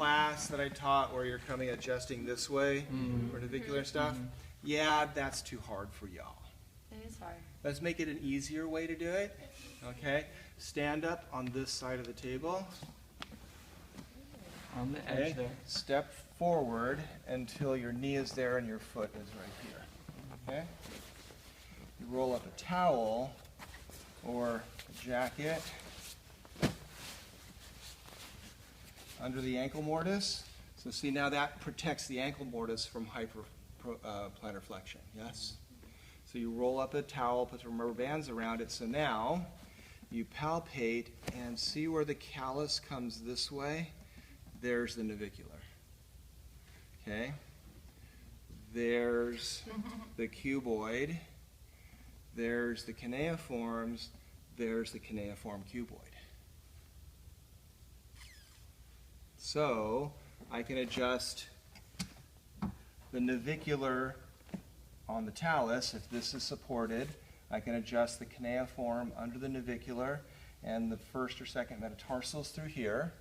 class that I taught where you're coming adjusting this way for navicular stuff, yeah, that's too hard for y'all. It is hard. Let's make it an easier way to do it. Okay? Stand up on this side of the table. On the edge there. Step forward until your knee is there and your foot is right here. Okay? You roll up a towel or a jacket under the ankle mortise. So see, now that protects the ankle mortise from plantar flexion. Yes? So you roll up a towel, put some rubber bands around it. So now you palpate and see where the callus comes this way. There's the navicular. Okay? There's the cuboid. There's the cuneiforms. There's the cuneiform cuboid. So I can adjust the navicular on the talus. If this is supported, I can adjust the cuneiform under the navicular and the first or second metatarsals through here.